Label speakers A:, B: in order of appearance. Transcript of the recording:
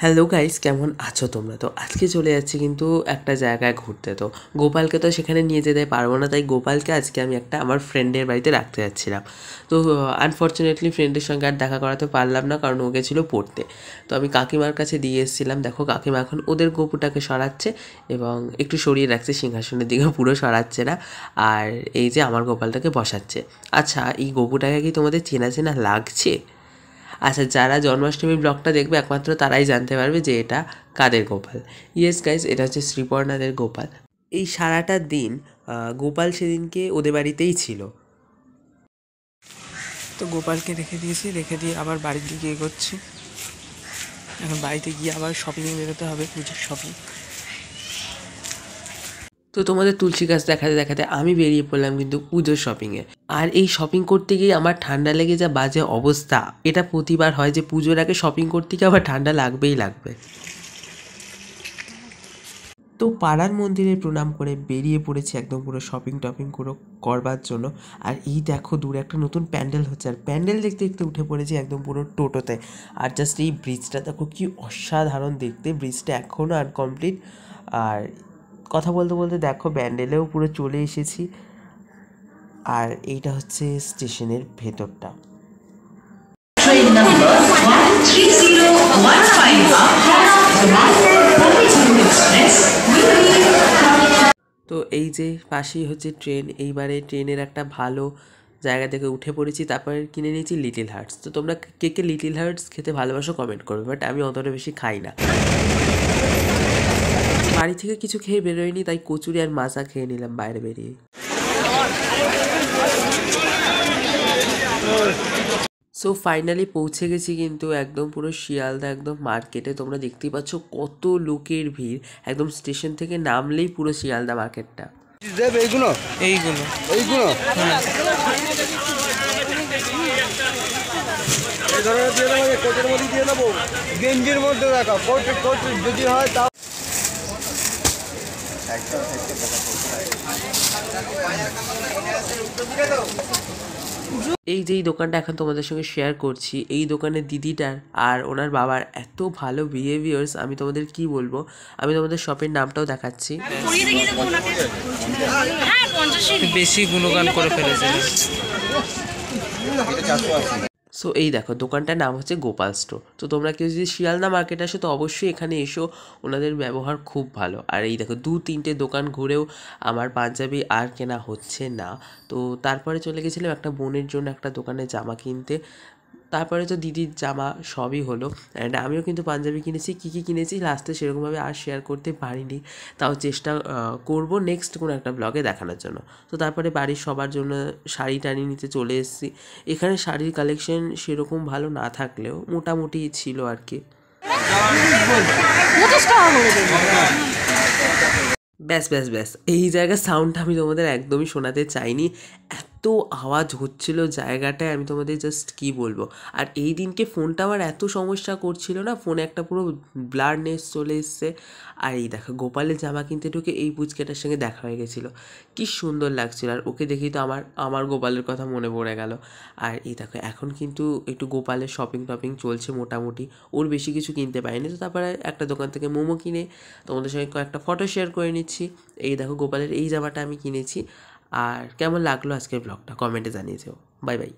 A: Hello guys, কেমন আছো তোমরা? তো আজকে চলে যাচ্ছি কিন্তু একটা জায়গায় ঘুরতে। তো গোপালকে তো সেখানে নিয়ে যেতে পারবো না, তাই গোপালকে আজকে আমি একটা আমার ফ্রেন্ডের বাড়িতে রাখতে যাচ্ছিলাম। তো আনফর্চুনেটলি ফ্রেন্ডের সঙ্গে আর দেখা করাতে পারলাম না, কারণ ও গেছিলো পড়তে। তো আমি কাকিমার কাছে দিয়ে এসেছিলাম। দেখো কাকিমা এখন ওদের গপুটাকে সরাচ্ছে এবং একটু সরিয়ে রাখছে, সিংহাসনের দিকে পুরো সরাচ্ছে না। আর এই যে আমার গোপালটাকে বসাচ্ছে। আচ্ছা, এই গপুটাকে কি তোমাদের চেনা চেনা লাগছে? আচ্ছা, যারা জন্মাষ্টমীর ব্লগটা দেখবে একমাত্র তারাই জানতে পারবে যে এটা কাদের গোপাল। ইয়েস গাইজ, এটা হচ্ছে শ্রীপর্ণাদের গোপাল। এই সারাটা দিন গোপাল সেদিনকে ওদের বাড়িতেই ছিল। তো গোপালকে রেখে দিয়েছি, রেখে দিয়ে আবার বাড়ির দিকে এগোচ্ছি। এখন বাড়িতে গিয়ে আবার শপিংয়ে বেরোতে হবে, পুজোর শপিং। তো তোমাদের তুলসী গাছ দেখাতে দেখাতে আমি বেরিয়ে পড়লাম কিন্তু পুজোর শপিংয়ে। আর এই শপিং করতে গিয়ে আমার ঠান্ডা লেগে যা বাজে অবস্থা। এটা প্রতিবার হয় যে পুজোর আগে শপিং করতে গিয়ে আবার ঠান্ডা লাগবেই লাগবে। তো পাড়ার মন্দিরে প্রণাম করে বেরিয়ে পড়েছি একদম পুরো শপিং টপিং করবার জন্য। আর এই দেখো দূরে একটা নতুন প্যান্ডেল হচ্ছে, আর প্যান্ডেল দেখতে দেখতে উঠে পড়েছি একদম পুরো টোটোতে। আর জাস্ট এই ব্রিজটা দেখো কি অসাধারণ দেখতে, ব্রিজটা এখনও আনকমপ্লিট। আর কথা বলতে বলতে দেখো প্যান্ডেলেও পুরো চলে এসেছি। আর এইটা হচ্ছে স্টেশনের ভেতরটা। ট্রেন নাম্বার 13015 তো এই যে পাশেই হচ্ছে ট্রেন। এইবারে ট্রেনের একটা ভালো জায়গা থেকে উঠে পড়েছি, তারপরে কিনে নিয়েছি লিটল হার্টস। তো তোমরা কে কে লিটল হার্টস খেতে ভালোবাসো কমেন্ট করবে, বাট আমি অতটা বেশি খাই না। বাড়ি থেকে কিছু খেয়ে বেরোয়নি, তাই কচুরি আর মাজা খেয়ে নিলাম বাইরে বেরিয়ে। সো ফাইনালি পৌঁছে গেছি কিন্তু একদম পুরো শিয়ালদা একদম মার্কেটে। তোমরা দেখতেই পাচ্ছ কত লোকের ভিড়, একদম স্টেশন থেকে নামলেই পুরো শিয়ালদা মার্কেটটা। এইগুলো এইগুলো এইগুলো কোটের মধ্যে দিয়ে দেবো, গেঞ্জির মধ্যে রাখা কোট যদি হয় তা। এই যে এই দোকানটা এখন তোমাদের সঙ্গে শেয়ার করছি, এই দোকানের দিদিটার আর ওনার বাবার এত ভালো বিহেভিয়ার্স, আমি তোমাদের কি বলবো। আমি তোমাদের শপের নামটাও দেখাচ্ছি। বেশি গুণগান করে ফেলেছে। সো এই দেখো দোকানটার নাম হচ্ছে গোপাল স্টোর। তো তোমরা কেউ যদি শিয়ালদা মার্কেট আসো তো অবশ্যই এখানে এসো, ওনাদের ব্যবহার খুব ভালো। আর এই দেখো 2-3টে দোকান ঘুরেও আমার পাঞ্জাবি আর কেনা হচ্ছে না। তো তারপরে চলে গেছিলাম একটা বোনের জন্য একটা দোকানে জামা কিনতে। তারপরে তো দিদির জামা সবই হলো, অ্যান্ড আমিও কিন্তু পাঞ্জাবি কিনেছি। কী কী কিনেছি লাস্টে সেরকমভাবে আর শেয়ার করতে পারিনি, তাও চেষ্টা করব নেক্সট কোনো একটা ব্লগে দেখানোর জন্য। তো তারপরে বাড়ির সবার জন্য শাড়ি টাড়ি নিতে চলে এসেছি। এখানে শাড়ির কালেকশন সেরকম ভালো না থাকলেও মোটামুটি ছিল আর কি। ব্যাস ব্যাস ব্যাস, এই জায়গার সাউন্ডটা আমি তোমাদের একদমই শোনাতে চাইনি। এত আওয়াজ হচ্ছিল জায়গাটায়, আমি তোমাদের জাস্ট কি বলবো। আর এই দিনকে ফোনটা আমার এত সমস্যা করছিল না, ফোনে একটা পুরো ব্লারনেস চলে এসছে। আর এই দেখো গোপালের জামা কিনতে ঢুকে এই পুচকেটার সঙ্গে দেখা হয়ে গেছিলো, কি সুন্দর লাগছিল। আর ওকে দেখেই তো আমার গোপালের কথা মনে পড়ে গেল। আর এই দেখো এখন কিন্তু একটু গোপালের শপিং টপিং চলছে মোটামুটি, ওর বেশি কিছু কিনতে পারিনি। তো তারপরে একটা দোকান থেকে মোমো কিনে তোমাদের সঙ্গে কয়েকটা ফটো শেয়ার করে নিচ্ছি। এই দেখো গোপালের এই জামাটা আমি কিনেছি। আর কেমন লাগলো আজকের ব্লগটা কমেন্টে জানিয়ে যেও। Bye bye.